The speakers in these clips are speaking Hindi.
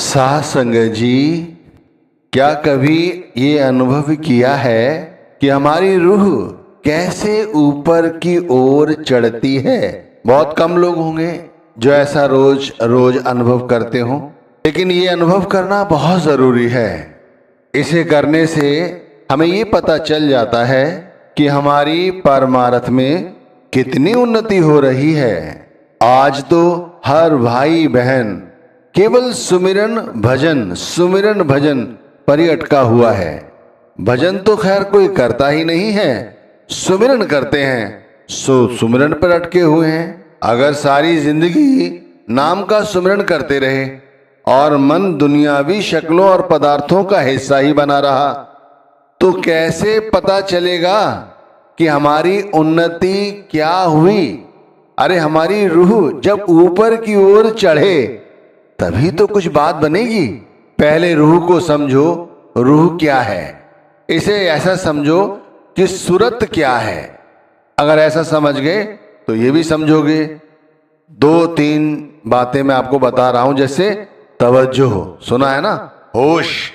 साथ संगत जी, क्या कभी ये अनुभव किया है कि हमारी रूह कैसे ऊपर की ओर चढ़ती है? बहुत कम लोग होंगे जो ऐसा रोज रोज अनुभव करते हो, लेकिन ये अनुभव करना बहुत जरूरी है। इसे करने से हमें ये पता चल जाता है कि हमारी परमार्थ में कितनी उन्नति हो रही है। आज तो हर भाई बहन केवल सुमिरन भजन पर ही अटका हुआ है। भजन तो खैर कोई करता ही नहीं है, सुमिरन करते हैं, सो सुमिरन पर अटके हुए हैं। अगर सारी जिंदगी नाम का सुमिरन करते रहे और मन दुनियावी शक्लों और पदार्थों का हिस्सा ही बना रहा, तो कैसे पता चलेगा कि हमारी उन्नति क्या हुई? अरे हमारी रूह जब ऊपर की ओर चढ़े तभी तो कुछ बात बनेगी। पहले रूह को समझो, रूह क्या है। इसे ऐसा समझो कि सूरत क्या है। अगर ऐसा समझ गए तो ये भी समझोगे। 2-3 बातें मैं आपको बता रहा हूं, जैसे तवज्जो, सुना है ना, होश,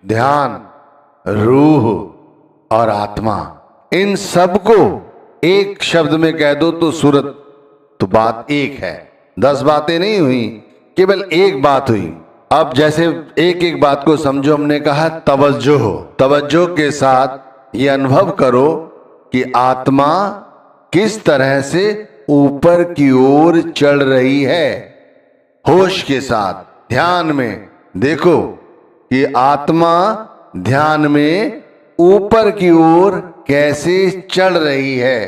ध्यान, रूह और आत्मा। इन सब को एक शब्द में कह दो तो सूरत, तो बात एक है। 10 बातें नहीं हुई, केवल एक बात हुई। अब जैसे एक एक बात को समझो, हमने कहा तवज्जो हो। तवज्जो के साथ ये अनुभव करो कि आत्मा किस तरह से ऊपर की ओर चढ़ रही है। होश के साथ ध्यान में देखो कि आत्मा ध्यान में ऊपर की ओर कैसे चढ़ रही है।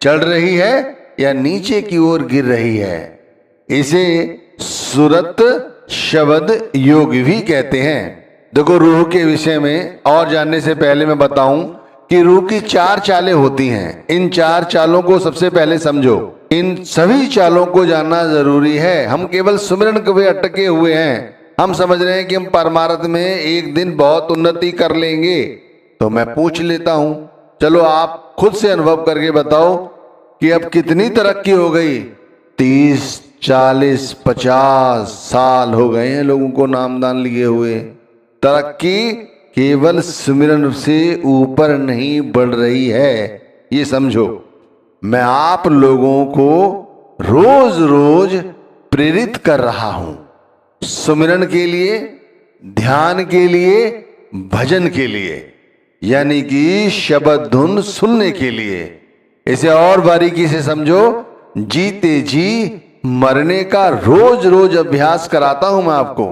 चढ़ रही है या नीचे की ओर गिर रही है। इसे सूरत शब्द योग भी कहते हैं। देखो, रूह के विषय में और जानने से पहले मैं बताऊं कि रूह की 4 चालें होती हैं। इन 4 चालों को सबसे पहले समझो। इन सभी चालों को जानना जरूरी है। हम केवल सुमिरन के अटके हुए हैं। हम समझ रहे हैं कि हम परमार्थ में एक दिन बहुत उन्नति कर लेंगे। तो मैं पूछ लेता हूं, चलो आप खुद से अनुभव करके बताओ कि अब कितनी तरक्की हो गई। 30, 40, 50 साल हो गए हैं लोगों को नामदान लिए हुए। तरक्की केवल सुमिरन से ऊपर नहीं बढ़ रही है, ये समझो। मैं आप लोगों को रोज रोज प्रेरित कर रहा हूं, सुमिरन के लिए, ध्यान के लिए, भजन के लिए, यानी कि शब्द धुन सुनने के लिए। इसे और बारीकी से समझो। जीते जी मरने का रोज रोज अभ्यास कराता हूं मैं आपको।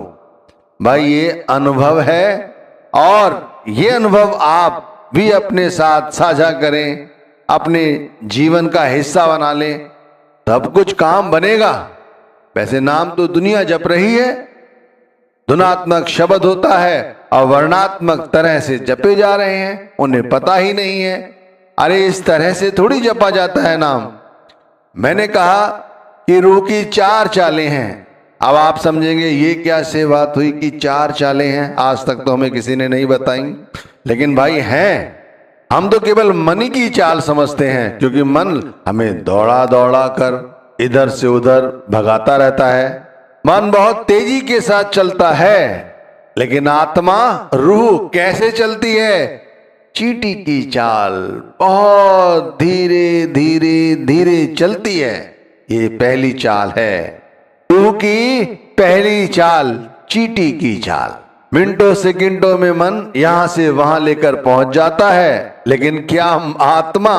भाई ये अनुभव है और ये अनुभव आप भी अपने साथ साझा करें, अपने जीवन का हिस्सा बना लें, तब कुछ काम बनेगा। वैसे नाम तो दुनिया जप रही है, धुनात्मक शब्द होता है और वर्णात्मक तरह से जपे जा रहे हैं, उन्हें पता ही नहीं है। अरे इस तरह से थोड़ी जपा जाता है नाम। मैंने कहा कि रूह की 4 चालें हैं। अब आप समझेंगे ये क्या से बात हुई कि 4 चालें हैं, आज तक तो हमें किसी ने नहीं बताई। लेकिन भाई हैं। हम तो केवल मन ही की चाल समझते हैं, क्योंकि मन हमें दौड़ा दौड़ा कर इधर से उधर भगाता रहता है। मन बहुत तेजी के साथ चलता है, लेकिन आत्मा, रूह कैसे चलती है? चींटी की चाल, बहुत धीरे धीरे धीरे चलती है। ये पहली चाल है। रूह की पहली चाल चींटी की चाल। मिनटों सेकंडों में मन यहां से वहां लेकर पहुंच जाता है, लेकिन क्या आत्मा,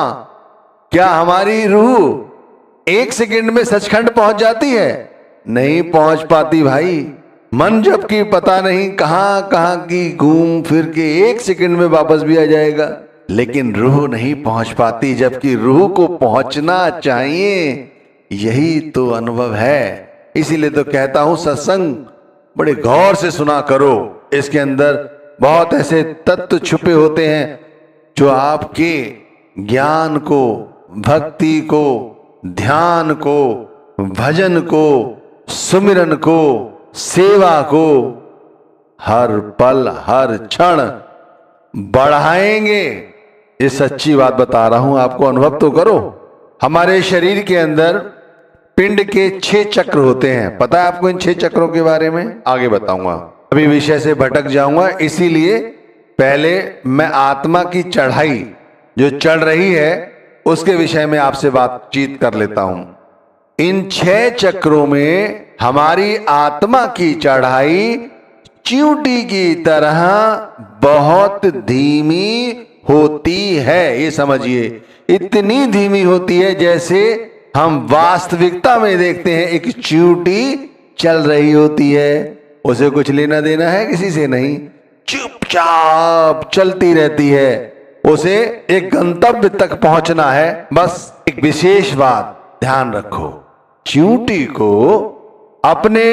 क्या हमारी रूह 1 सेकंड में सचखंड पहुंच जाती है? नहीं पहुंच पाती भाई। मन जबकि पता नहीं कहां कहां की घूम फिर के 1 सेकंड में वापस भी आ जाएगा, लेकिन रूह नहीं पहुंच पाती, जबकि रूह को पहुंचना चाहिए। यही तो अनुभव है। इसीलिए तो कहता हूं सत्संग बड़े गौर से सुना करो। इसके अंदर बहुत ऐसे तत्व छुपे होते हैं जो आपके ज्ञान को, भक्ति को, ध्यान को, भजन को, सुमिरन को, सेवा को हर पल हर क्षण बढ़ाएंगे। ये सच्ची बात बता रहा हूं आपको, अनुभव तो करो। हमारे शरीर के अंदर पिंड के 6 चक्र होते हैं। पता है आपको इन 6 चक्रों के बारे में? आगे बताऊंगा। अभी विषय से भटक जाऊंगा, इसीलिए पहले मैं आत्मा की चढ़ाई जो चढ़ रही है उसके विषय में आपसे बातचीत कर लेता हूं। इन 6 चक्रों में हमारी आत्मा की चढ़ाई चींटी की तरह बहुत धीमी होती है। ये समझिए, इतनी धीमी होती है जैसे हम वास्तविकता में देखते हैं एक चींटी चल रही होती है, उसे कुछ लेना देना है किसी से नहीं, चुपचाप चलती रहती है। उसे एक गंतव्य तक पहुंचना है, बस एक विशेष बात ध्यान रखो, चींटी को अपने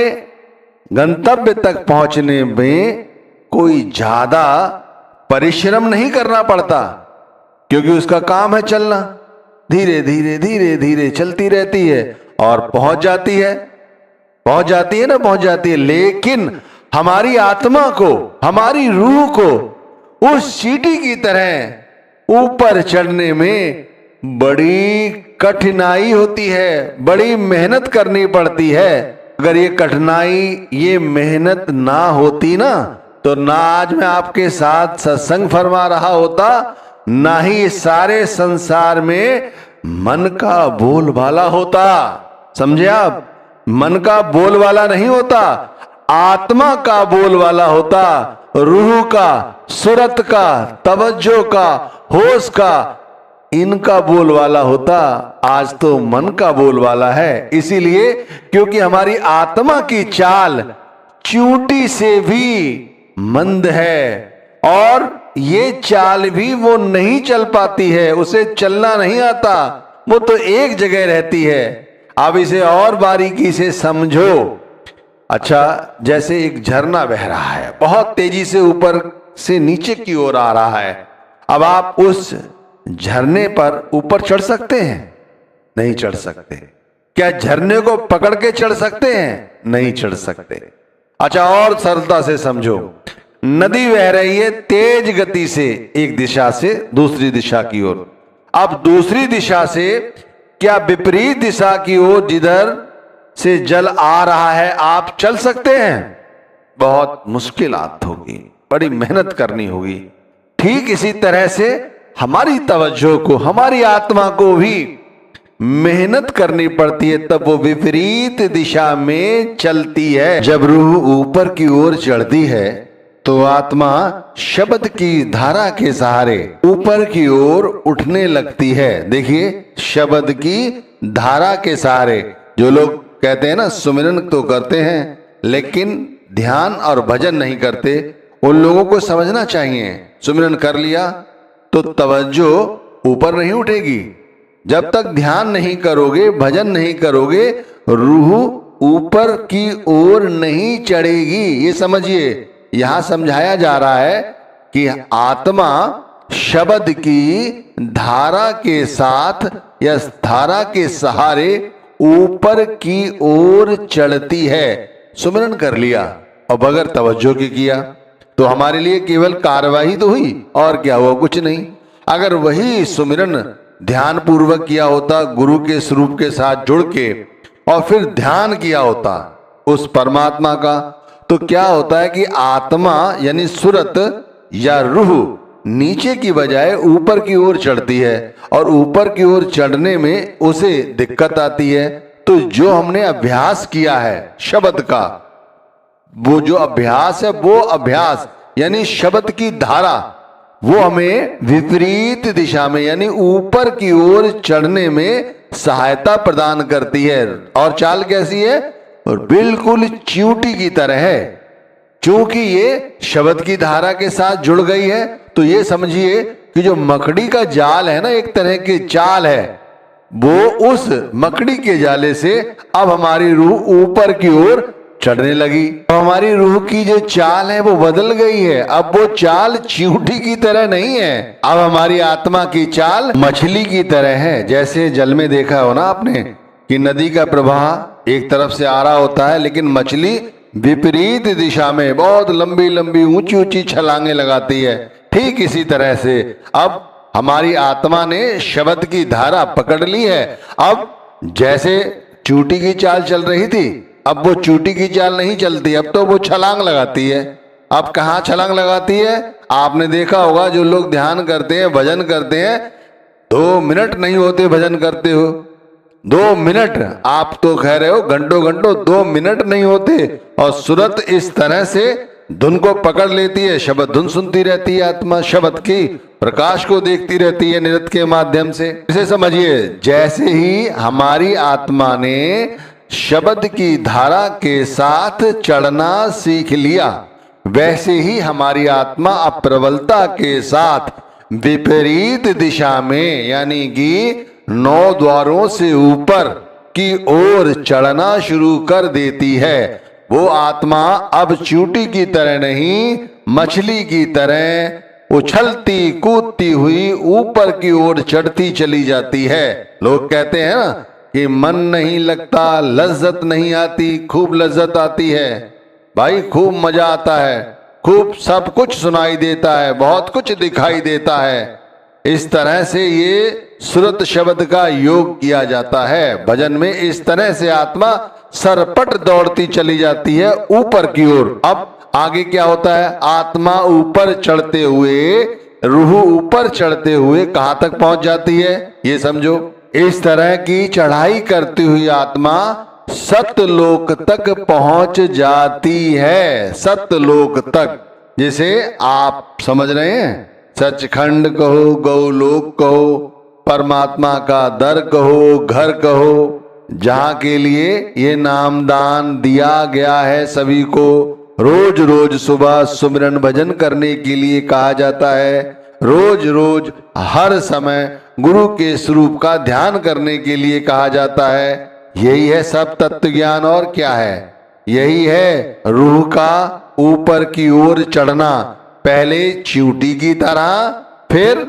गंतव्य तक पहुंचने में कोई ज्यादा परिश्रम नहीं करना पड़ता, क्योंकि उसका काम है चलना, धीरे धीरे धीरे धीरे चलती रहती है और पहुंच जाती है ना, पहुंच जाती है। लेकिन हमारी आत्मा को, हमारी रूह को उस चींटी की तरह ऊपर चढ़ने में बड़ी कठिनाई होती है, बड़ी मेहनत करनी पड़ती है। अगर ये कठिनाई, ये मेहनत ना होती ना, तो ना आज मैं आपके साथ सत्संग फरमा रहा होता, ना ही सारे संसार में मन का बोलबाला होता। समझे आप? मन का बोलबाला नहीं होता, आत्मा का बोलबाला होता, रूह का, सूरत का, तवज्जो का, होश का, इनका बोलबाला होता। आज तो मन का बोलबाला है, इसीलिए क्योंकि हमारी आत्मा की चाल चींटी से भी मंद है और ये चाल भी वो नहीं चल पाती है, उसे चलना नहीं आता, वो तो एक जगह रहती है। अब इसे और बारीकी से समझो। अच्छा, जैसे एक झरना बह रहा है, बहुत तेजी से ऊपर से नीचे की ओर आ रहा है। अब आप उस झरने पर ऊपर चढ़ सकते हैं? नहीं चढ़ सकते। क्या झरने को पकड़ के चढ़ सकते हैं? नहीं चढ़ सकते। अच्छा, और सरलता से समझो, नदी बह रही है तेज गति से एक दिशा से दूसरी दिशा की ओर। अब दूसरी दिशा से क्या विपरीत दिशा की ओर जिधर से जल आ रहा है आप चल सकते हैं? बहुत मुश्किलात होगी, बड़ी मेहनत करनी होगी। ठीक इसी तरह से हमारी तवज्जो को, हमारी आत्मा को भी मेहनत करनी पड़ती है, तब वो विपरीत दिशा में चलती है। जब रूह ऊपर की ओर चढ़ती है तो आत्मा शब्द की धारा के सहारे ऊपर की ओर उठने लगती है। देखिए, शब्द की धारा के सहारे, जो लोग कहते हैं ना सुमिरन तो करते हैं लेकिन ध्यान और भजन नहीं करते, उन लोगों को समझना चाहिए, सुमिरन कर लिया तो तवज्जो ऊपर नहीं उठेगी। जब तक ध्यान नहीं करोगे, भजन नहीं करोगे, रूह ऊपर की ओर नहीं चढ़ेगी। ये समझिए, यहां समझाया जा रहा है कि आत्मा शब्द की धारा के साथ या धारा के सहारे ऊपर की ओर चढ़ती है। सुमिरन कर लिया और बगैर तवज्जो के किया तो हमारे लिए केवल कार्यवाही तो हुई और क्या हुआ? कुछ नहीं। अगर वही सुमिरन ध्यान पूर्वक किया होता, गुरु के स्वरूप के साथ जुड़ के, और फिर ध्यान किया होता उस परमात्मा का, तो क्या होता है कि आत्मा यानी सूरत या रूह नीचे की बजाय ऊपर की ओर चढ़ती है और ऊपर की ओर चढ़ने में उसे दिक्कत आती है। तो जो हमने अभ्यास किया है शब्द का, वो जो अभ्यास है, वो अभ्यास यानी शब्द की धारा, वो हमें विपरीत दिशा में यानी ऊपर की ओर चढ़ने में सहायता प्रदान करती है। और चाल कैसी है? और बिल्कुल चींटी की तरह है। क्योंकि ये शब्द की धारा के साथ जुड़ गई है, तो ये समझिए कि जो मकड़ी का जाल है ना, एक तरह की चाल है, वो उस मकड़ी के जाले से अब हमारी रूह ऊपर की ओर चढ़ने लगी। तो हमारी रूह की जो चाल है वो बदल गई है। अब वो चाल चींटी की तरह नहीं है, अब हमारी आत्मा की चाल मछली की तरह है। जैसे जल में देखा हो ना आपने कि नदी का प्रवाह एक तरफ से आ रहा होता है, लेकिन मछली विपरीत दिशा में बहुत लंबी लंबी ऊंची ऊंची छलांगे लगाती है। ठीक इसी तरह से अब हमारी आत्मा ने शब्द की धारा पकड़ ली है। अब जैसे चींटी की चाल चल रही थी, अब वो चींटी की चाल नहीं चलती, अब तो वो छलांग लगाती है। अब कहाँ छलांग लगाती है? आपने देखा होगा जो लोग ध्यान करते हैं, भजन करते हैं, 2 मिनट नहीं होते भजन करते हो। 2 मिनट, आप तो कह रहे हो घंटों घंटों, 2 मिनट नहीं होते। और सूरत इस तरह से धुन को पकड़ लेती है, शब्द धुन सुनती रहती है, आत्मा शब्द की प्रकाश को देखती रहती है नृत्य के माध्यम से। इसे समझिए, जैसे ही हमारी आत्मा ने शब्द की धारा के साथ चढ़ना सीख लिया, वैसे ही हमारी आत्मा अब प्रबलता के साथ विपरीत दिशा में, यानी कि 9 द्वारों से ऊपर की ओर चढ़ना शुरू कर देती है। वो आत्मा अब चींटी की तरह नहीं, मछली की तरह उछलती कूदती हुई ऊपर की ओर चढ़ती चली जाती है। लोग कहते हैं ना कि मन नहीं लगता, लज्जत नहीं आती। खूब लज्जत आती है भाई, खूब मजा आता है, खूब सब कुछ सुनाई देता है, बहुत कुछ दिखाई देता है। इस तरह से ये सुरत शब्द का योग किया जाता है। भजन में इस तरह से आत्मा सरपट दौड़ती चली जाती है ऊपर की ओर। अब आगे क्या होता है? आत्मा ऊपर चढ़ते हुए, रूह ऊपर चढ़ते हुए कहां तक पहुंच जाती है ये समझो। इस तरह की चढ़ाई करती हुई आत्मा सतलोक तक पहुंच जाती है। सतलोक तक, जिसे आप समझ रहे हैं, सचखंड कहो, गौलोक कहो, परमात्मा का दर कहो, घर कहो, जहां के लिए ये नामदान दिया गया है सभी को। रोज रोज सुबह सुमिरन भजन करने के लिए कहा जाता है। रोज रोज हर समय गुरु के स्वरूप का ध्यान करने के लिए कहा जाता है। यही है सब तत्व ज्ञान। और क्या है? यही है रूह का ऊपर की ओर चढ़ना। पहले चींटी की तरह, फिर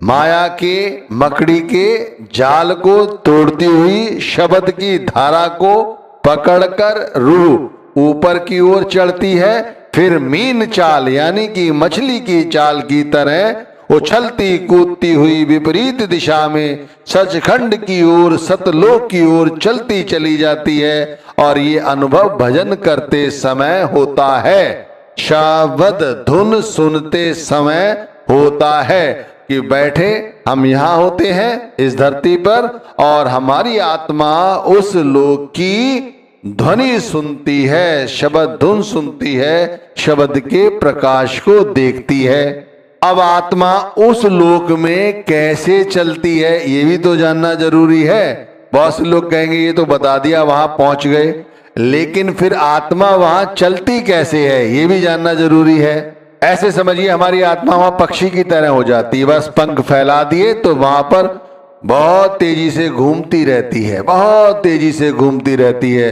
माया के मकड़ी के जाल को तोड़ती हुई शब्द की धारा को पकड़कर रूह ऊपर की ओर चढ़ती है। फिर मीन चाल, यानी कि मछली की चाल की तरह उछलती कूदती हुई विपरीत दिशा में सचखंड की ओर, सतलोक की ओर चलती चली जाती है। और ये अनुभव भजन करते समय होता है, शब्द धुन सुनते समय होता है कि बैठे हम यहाँ होते हैं इस धरती पर, और हमारी आत्मा उस लोक की ध्वनि सुनती है, शब्द धुन सुनती है, शब्द के प्रकाश को देखती है। अब आत्मा उस लोक में कैसे चलती है ये भी तो जानना जरूरी है। बहुत से लोग कहेंगे ये तो बता दिया, वहां पहुंच गए, लेकिन फिर आत्मा वहां चलती कैसे है ये भी जानना जरूरी है। ऐसे समझिए हमारी आत्मा वहां पक्षी की तरह हो जाती है, बस पंख फैला दिए तो वहां पर बहुत तेजी से घूमती रहती है, बहुत तेजी से घूमती रहती है,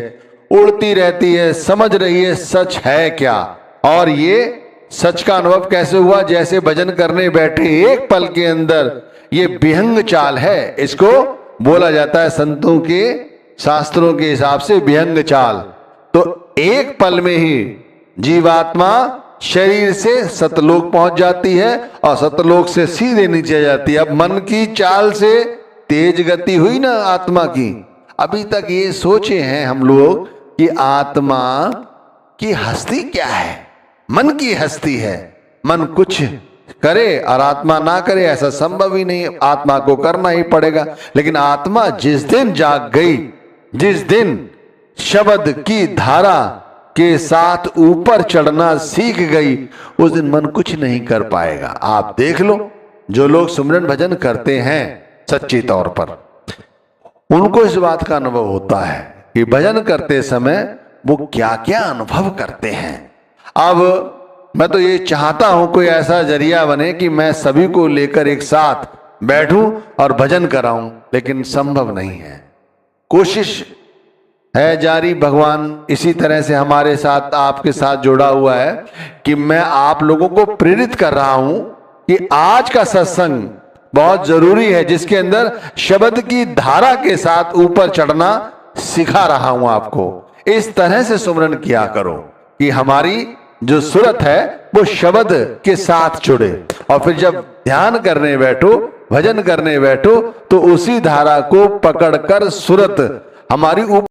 उड़ती रहती है, समझ रही है सच है क्या। और ये सच का अनुभव कैसे हुआ? जैसे भजन करने बैठे एक पल के अंदर, ये विहंग चाल है, इसको बोला जाता है संतों के शास्त्रों के हिसाब से विहंग चाल। तो एक पल में ही जीवात्मा शरीर से सतलोक पहुंच जाती है और सतलोक से सीधे नीचे जाती है। अब मन की चाल से तेज गति हुई ना आत्मा की। अभी तक ये सोचे हैं हम लोग कि आत्मा की हस्ती क्या है, मन की हस्ती है। मन कुछ करे और आत्मा ना करे, ऐसा संभव ही नहीं, आत्मा को करना ही पड़ेगा। लेकिन आत्मा जिस दिन जाग गई, जिस दिन शब्द की धारा के साथ ऊपर चढ़ना सीख गई, उस दिन मन कुछ नहीं कर पाएगा। आप देख लो, जो लोग सुमिरन भजन करते हैं सच्ची तौर पर, उनको इस बात का अनुभव होता है कि भजन करते समय वो क्या क्या अनुभव करते हैं। अब मैं तो ये चाहता हूं कोई ऐसा जरिया बने कि मैं सभी को लेकर एक साथ बैठूं और भजन कराऊं, लेकिन संभव नहीं है। कोशिश है जारी, भगवान इसी तरह से हमारे साथ, आपके साथ जुड़ा हुआ है कि मैं आप लोगों को प्रेरित कर रहा हूं कि आज का सत्संग बहुत जरूरी है, जिसके अंदर शब्द की धारा के साथ ऊपर चढ़ना सिखा रहा हूं आपको। इस तरह से सुमिरन किया करो कि हमारी जो सूरत है वो शब्द के साथ जुड़े, और फिर जब ध्यान करने बैठो, भजन करने बैठो, तो उसी धारा को पकड़कर सूरत हमारी